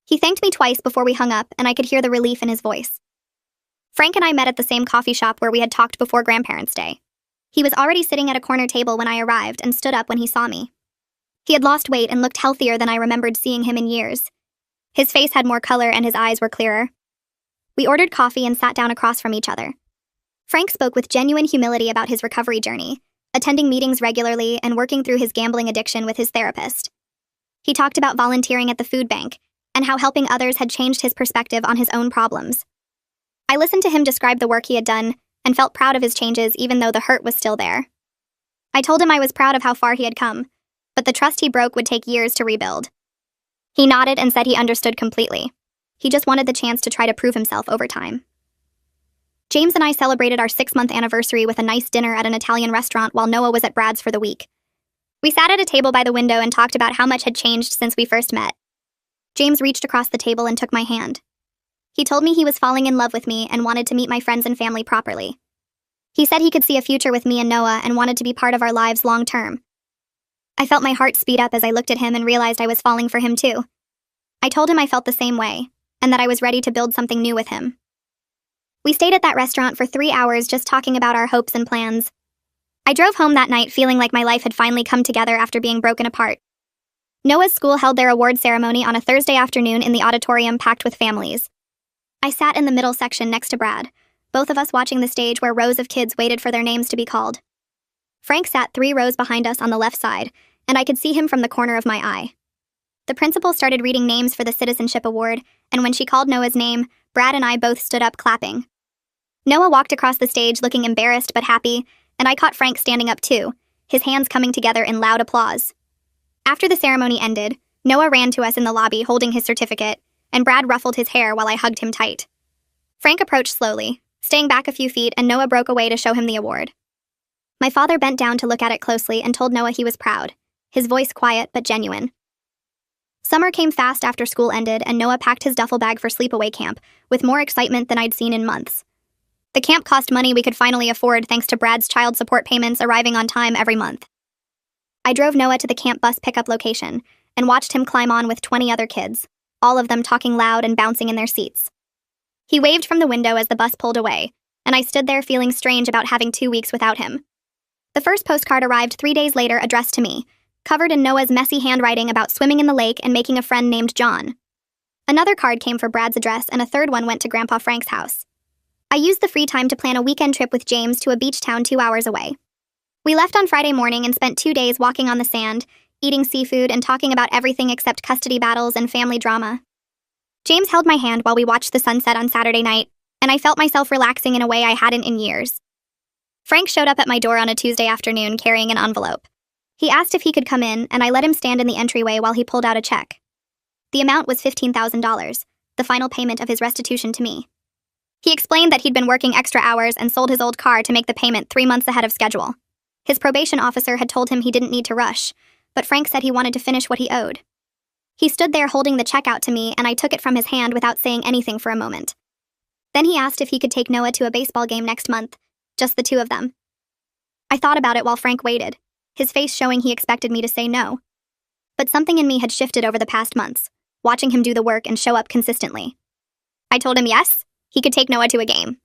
He thanked me twice before we hung up, and I could hear the relief in his voice. Frank and I met at the same coffee shop where we had talked before Grandparents' Day. He was already sitting at a corner table when I arrived and stood up when he saw me. He had lost weight and looked healthier than I remembered seeing him in years. His face had more color and his eyes were clearer. We ordered coffee and sat down across from each other. Frank spoke with genuine humility about his recovery journey, attending meetings regularly and working through his gambling addiction with his therapist. He talked about volunteering at the food bank and how helping others had changed his perspective on his own problems. I listened to him describe the work he had done and felt proud of his changes even though the hurt was still there. I told him I was proud of how far he had come, but the trust he broke would take years to rebuild. He nodded and said he understood completely. He just wanted the chance to try to prove himself over time. James and I celebrated our 6-month anniversary with a nice dinner at an Italian restaurant while Noah was at Brad's for the week. We sat at a table by the window and talked about how much had changed since we first met. James reached across the table and took my hand. He told me he was falling in love with me and wanted to meet my friends and family properly. He said he could see a future with me and Noah and wanted to be part of our lives long term. I felt my heart speed up as I looked at him and realized I was falling for him too. I told him I felt the same way, and that I was ready to build something new with him. We stayed at that restaurant for 3 hours just talking about our hopes and plans. I drove home that night feeling like my life had finally come together after being broken apart. Noah's school held their award ceremony on a Thursday afternoon in the auditorium packed with families. I sat in the middle section next to Brad, both of us watching the stage where rows of kids waited for their names to be called. Frank sat 3 rows behind us on the left side, and I could see him from the corner of my eye. The principal started reading names for the Citizenship Award, and when she called Noah's name, Brad and I both stood up clapping. Noah walked across the stage looking embarrassed but happy, and I caught Frank standing up too, his hands coming together in loud applause. After the ceremony ended, Noah ran to us in the lobby holding his certificate, and Brad ruffled his hair while I hugged him tight. Frank approached slowly, staying back a few feet, and Noah broke away to show him the award. My father bent down to look at it closely and told Noah he was proud, his voice quiet but genuine. Summer came fast after school ended, and Noah packed his duffel bag for sleepaway camp, with more excitement than I'd seen in months. The camp cost money we could finally afford thanks to Brad's child support payments arriving on time every month. I drove Noah to the camp bus pickup location and watched him climb on with 20 other kids, all of them talking loud and bouncing in their seats. He waved from the window as the bus pulled away, and I stood there feeling strange about having 2 weeks without him. The first postcard arrived 3 days later addressed to me, covered in Noah's messy handwriting about swimming in the lake and making a friend named John. Another card came for Brad's address, and a third one went to Grandpa Frank's house. I used the free time to plan a weekend trip with James to a beach town 2 hours away. We left on Friday morning and spent 2 days walking on the sand, eating seafood and talking about everything except custody battles and family drama. James held my hand while we watched the sunset on Saturday night, and I felt myself relaxing in a way I hadn't in years. Frank showed up at my door on a Tuesday afternoon carrying an envelope. He asked if he could come in, and I let him stand in the entryway while he pulled out a check. The amount was $15,000, the final payment of his restitution to me. He explained that he'd been working extra hours and sold his old car to make the payment 3 months ahead of schedule. His probation officer had told him he didn't need to rush, but Frank said he wanted to finish what he owed. He stood there holding the check out to me, and I took it from his hand without saying anything for a moment. Then he asked if he could take Noah to a baseball game next month, just the two of them. I thought about it while Frank waited, his face showing he expected me to say no. But something in me had shifted over the past months, watching him do the work and show up consistently. I told him yes, he could take Noah to a game.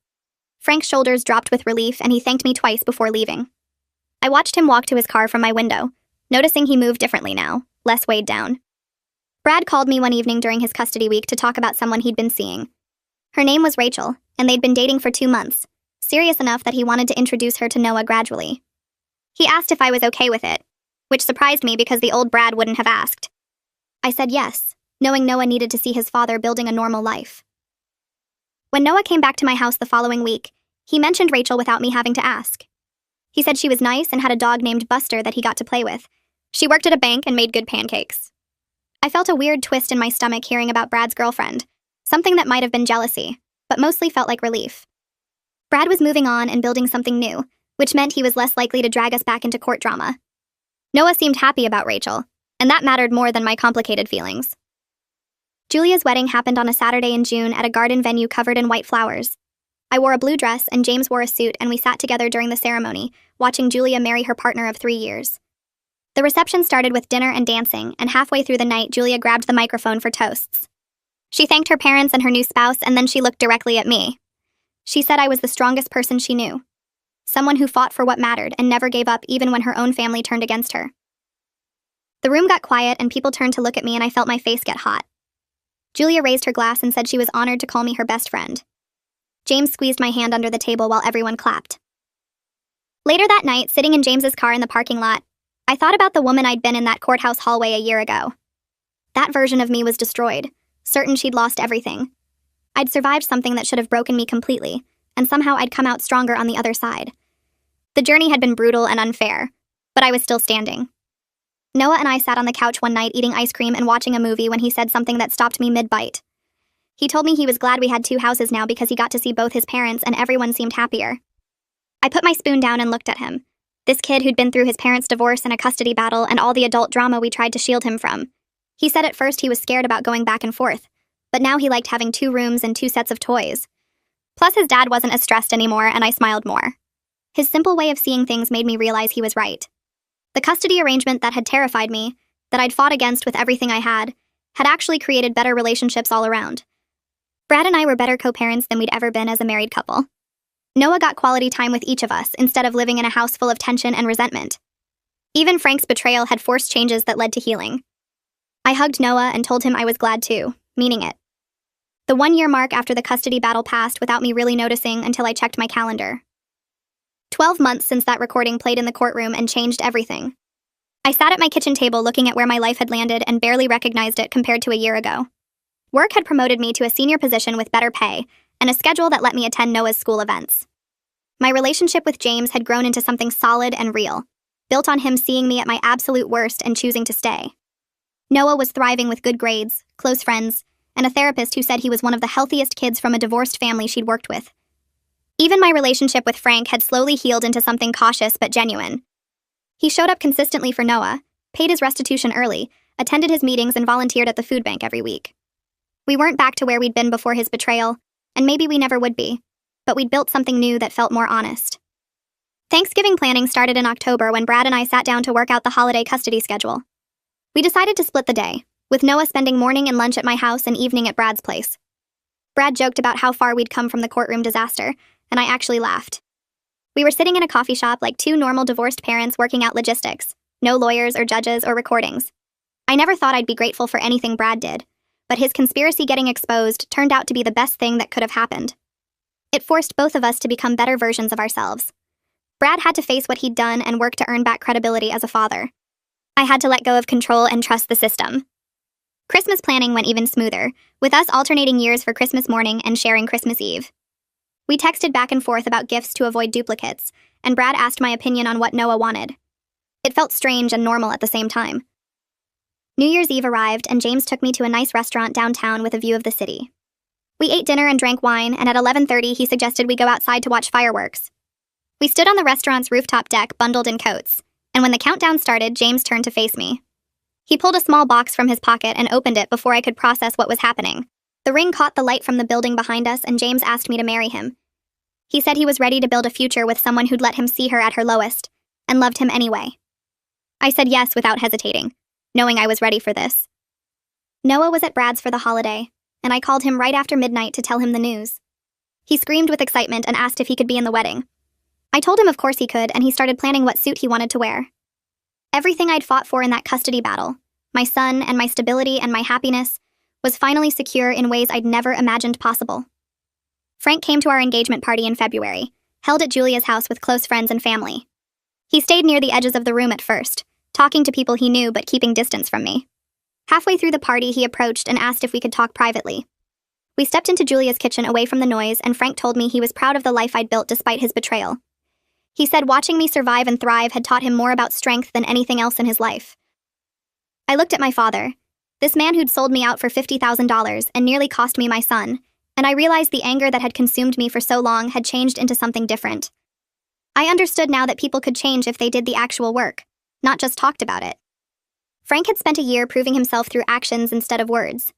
Frank's shoulders dropped with relief, and he thanked me twice before leaving. I watched him walk to his car from my window, noticing he moved differently now, less weighed down. Brad called me one evening during his custody week to talk about someone he'd been seeing. Her name was Rachel, and they'd been dating for 2 months, serious enough that he wanted to introduce her to Noah gradually. He asked if I was okay with it, which surprised me because the old Brad wouldn't have asked. I said yes, knowing Noah needed to see his father building a normal life. When Noah came back to my house the following week, he mentioned Rachel without me having to ask. He said she was nice and had a dog named Buster that he got to play with. She worked at a bank and made good pancakes. I felt a weird twist in my stomach hearing about Brad's girlfriend, something that might have been jealousy, but mostly felt like relief. Brad was moving on and building something new, which meant he was less likely to drag us back into court drama. Noah seemed happy about Rachel, and that mattered more than my complicated feelings. Julia's wedding happened on a Saturday in June at a garden venue covered in white flowers. I wore a blue dress and James wore a suit, and we sat together during the ceremony, watching Julia marry her partner of 3 years. The reception started with dinner and dancing, and halfway through the night, Julia grabbed the microphone for toasts. She thanked her parents and her new spouse, and then she looked directly at me. She said I was the strongest person she knew. Someone who fought for what mattered and never gave up even when her own family turned against her. The room got quiet and people turned to look at me, and I felt my face get hot. Julia raised her glass and said she was honored to call me her best friend. James squeezed my hand under the table while everyone clapped. Later that night, sitting in James's car in the parking lot, I thought about the woman I'd been in that courthouse hallway a year ago. That version of me was destroyed, certain she'd lost everything. I'd survived something that should have broken me completely, and somehow I'd come out stronger on the other side. The journey had been brutal and unfair, but I was still standing. Noah and I sat on the couch one night eating ice cream and watching a movie when he said something that stopped me mid-bite. He told me he was glad we had 2 houses now because he got to see both his parents and everyone seemed happier. I put my spoon down and looked at him. This kid who'd been through his parents' divorce and a custody battle and all the adult drama we tried to shield him from. He said at first he was scared about going back and forth, but now he liked having 2 rooms and 2 sets of toys. Plus his dad wasn't as stressed anymore, and I smiled more. His simple way of seeing things made me realize he was right. The custody arrangement that had terrified me, that I'd fought against with everything I had actually created better relationships all around. Brad and I were better co-parents than we'd ever been as a married couple. Noah got quality time with each of us instead of living in a house full of tension and resentment. Even Frank's betrayal had forced changes that led to healing. I hugged Noah and told him I was glad too, meaning it. The 1-year mark after the custody battle passed without me really noticing until I checked my calendar. 12 months since that recording played in the courtroom and changed everything. I sat at my kitchen table looking at where my life had landed and barely recognized it compared to a year ago. Work had promoted me to a senior position with better pay and a schedule that let me attend Noah's school events. My relationship with James had grown into something solid and real, built on him seeing me at my absolute worst and choosing to stay. Noah was thriving with good grades, close friends, and a therapist who said he was one of the healthiest kids from a divorced family she'd worked with. Even my relationship with Frank had slowly healed into something cautious but genuine. He showed up consistently for Noah, paid his restitution early, attended his meetings, and volunteered at the food bank every week. We weren't back to where we'd been before his betrayal, and maybe we never would be, but we'd built something new that felt more honest. Thanksgiving planning started in October when Brad and I sat down to work out the holiday custody schedule. We decided to split the day, with Noah spending morning and lunch at my house and evening at Brad's place. Brad joked about how far we'd come from the courtroom disaster, and I actually laughed. We were sitting in a coffee shop like 2 normal divorced parents working out logistics, no lawyers or judges or recordings. I never thought I'd be grateful for anything Brad did, but his conspiracy getting exposed turned out to be the best thing that could have happened. It forced both of us to become better versions of ourselves. Brad had to face what he'd done and work to earn back credibility as a father. I had to let go of control and trust the system. Christmas planning went even smoother, with us alternating years for Christmas morning and sharing Christmas Eve. We texted back and forth about gifts to avoid duplicates, and Brad asked my opinion on what Noah wanted. It felt strange and normal at the same time. New Year's Eve arrived, and James took me to a nice restaurant downtown with a view of the city. We ate dinner and drank wine, and at 11:30 he suggested we go outside to watch fireworks. We stood on the restaurant's rooftop deck bundled in coats, and when the countdown started, James turned to face me. He pulled a small box from his pocket and opened it before I could process what was happening. The ring caught the light from the building behind us, and James asked me to marry him. He said he was ready to build a future with someone who'd let him see her at her lowest, and loved him anyway. I said yes without hesitating, knowing I was ready for this. Noah was at Brad's for the holiday, and I called him right after midnight to tell him the news. He screamed with excitement and asked if he could be in the wedding. I told him of course he could, and he started planning what suit he wanted to wear. Everything I'd fought for in that custody battle, my son and my stability and my happiness, was finally secure in ways I'd never imagined possible. Frank came to our engagement party in February, held at Julia's house with close friends and family. He stayed near the edges of the room at first, talking to people he knew but keeping distance from me. Halfway through the party, he approached and asked if we could talk privately. We stepped into Julia's kitchen away from the noise, and Frank told me he was proud of the life I'd built despite his betrayal. He said watching me survive and thrive had taught him more about strength than anything else in his life. I looked at my father, this man who'd sold me out for $50,000 and nearly cost me my son, and I realized the anger that had consumed me for so long had changed into something different. I understood now that people could change if they did the actual work, not just talked about it. Frank had spent a year proving himself through actions instead of words.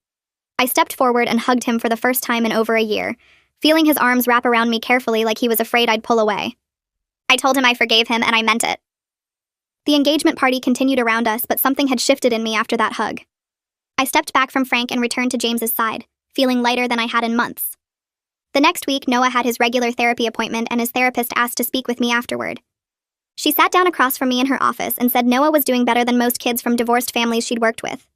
I stepped forward and hugged him for the first time in over a year, feeling his arms wrap around me carefully like he was afraid I'd pull away. I told him I forgave him, and I meant it. The engagement party continued around us, but something had shifted in me after that hug. I stepped back from Frank and returned to James's side, feeling lighter than I had in months. The next week, Noah had his regular therapy appointment, and his therapist asked to speak with me afterward. She sat down across from me in her office and said Noah was doing better than most kids from divorced families she'd worked with.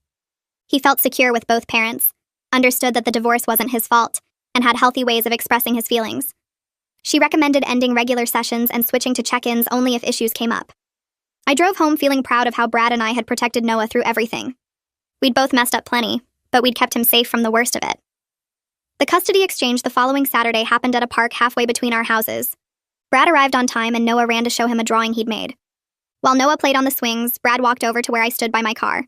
He felt secure with both parents, understood that the divorce wasn't his fault, and had healthy ways of expressing his feelings. She recommended ending regular sessions and switching to check-ins only if issues came up. I drove home feeling proud of how Brad and I had protected Noah through everything. We'd both messed up plenty, but we'd kept him safe from the worst of it. The custody exchange the following Saturday happened at a park halfway between our houses. Brad arrived on time, and Noah ran to show him a drawing he'd made. While Noah played on the swings, Brad walked over to where I stood by my car.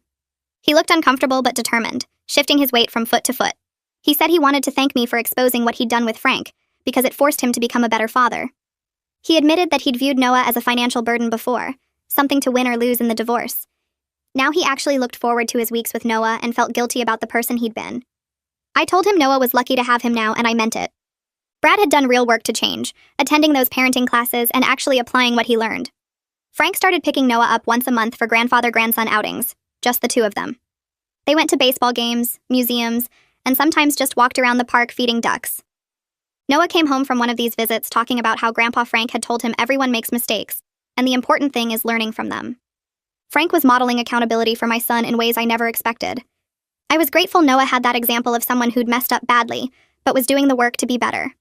He looked uncomfortable but determined, shifting his weight from foot to foot. He said he wanted to thank me for exposing what he'd done with Frank, because it forced him to become a better father. He admitted that he'd viewed Noah as a financial burden before, something to win or lose in the divorce. Now he actually looked forward to his weeks with Noah and felt guilty about the person he'd been. I told him Noah was lucky to have him now, and I meant it. Brad had done real work to change, attending those parenting classes and actually applying what he learned. Frank started picking Noah up once a month for grandfather-grandson outings, just the two of them. They went to baseball games, museums, and sometimes just walked around the park feeding ducks. Noah came home from one of these visits talking about how Grandpa Frank had told him everyone makes mistakes, and the important thing is learning from them. Frank was modeling accountability for my son in ways I never expected. I was grateful Noah had that example of someone who'd messed up badly, but was doing the work to be better.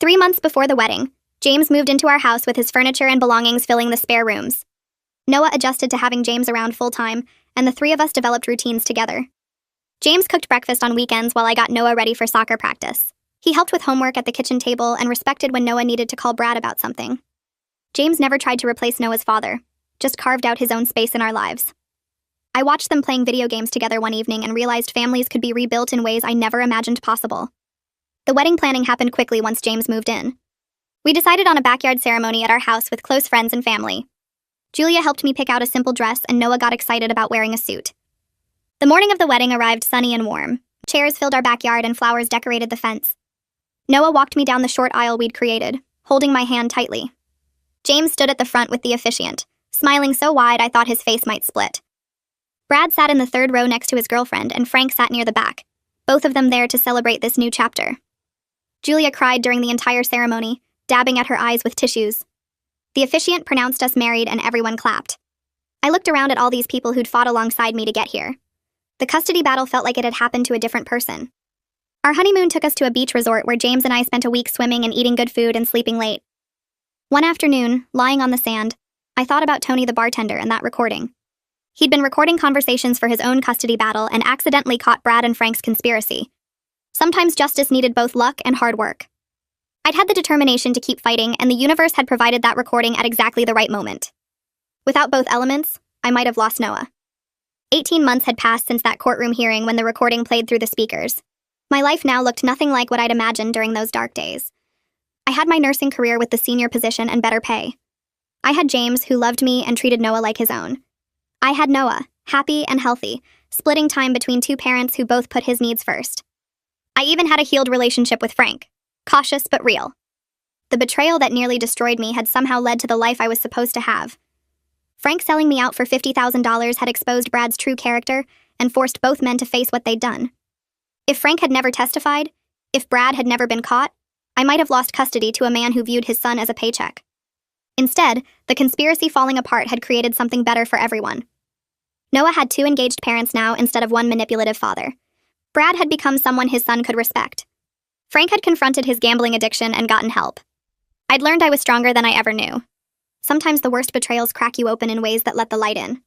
3 months before the wedding, James moved into our house with his furniture and belongings filling the spare rooms. Noah adjusted to having James around full-time, and the three of us developed routines together. James cooked breakfast on weekends while I got Noah ready for soccer practice. He helped with homework at the kitchen table and respected when Noah needed to call Brad about something. James never tried to replace Noah's father, just carved out his own space in our lives. I watched them playing video games together one evening and realized families could be rebuilt in ways I never imagined possible. The wedding planning happened quickly once James moved in. We decided on a backyard ceremony at our house with close friends and family. Julia helped me pick out a simple dress, and Noah got excited about wearing a suit. The morning of the wedding arrived sunny and warm. Chairs filled our backyard and flowers decorated the fence. Noah walked me down the short aisle we'd created, holding my hand tightly. James stood at the front with the officiant, smiling so wide I thought his face might split. Brad sat in the third row next to his girlfriend, and Frank sat near the back, both of them there to celebrate this new chapter. Julia cried during the entire ceremony, dabbing at her eyes with tissues. The officiant pronounced us married, and everyone clapped. I looked around at all these people who'd fought alongside me to get here. The custody battle felt like it had happened to a different person. Our honeymoon took us to a beach resort where James and I spent a week swimming and eating good food and sleeping late. One afternoon, lying on the sand, I thought about Tony the bartender and that recording. He'd been recording conversations for his own custody battle and accidentally caught Brad and Frank's conspiracy. Sometimes justice needed both luck and hard work. I'd had the determination to keep fighting, and the universe had provided that recording at exactly the right moment. Without both elements, I might have lost Noah. 18 months had passed since that courtroom hearing when the recording played through the speakers. My life now looked nothing like what I'd imagined during those dark days. I had my nursing career with the senior position and better pay. I had James, who loved me and treated Noah like his own. I had Noah, happy and healthy, splitting time between two parents who both put his needs first. I even had a healed relationship with Frank, cautious but real. The betrayal that nearly destroyed me had somehow led to the life I was supposed to have. Frank selling me out for $50,000 had exposed Brad's true character and forced both men to face what they'd done. If Frank had never testified, if Brad had never been caught, I might have lost custody to a man who viewed his son as a paycheck. Instead, the conspiracy falling apart had created something better for everyone. Noah had two engaged parents now instead of one manipulative father. Brad had become someone his son could respect. Frank had confronted his gambling addiction and gotten help. I'd learned I was stronger than I ever knew. Sometimes the worst betrayals crack you open in ways that let the light in.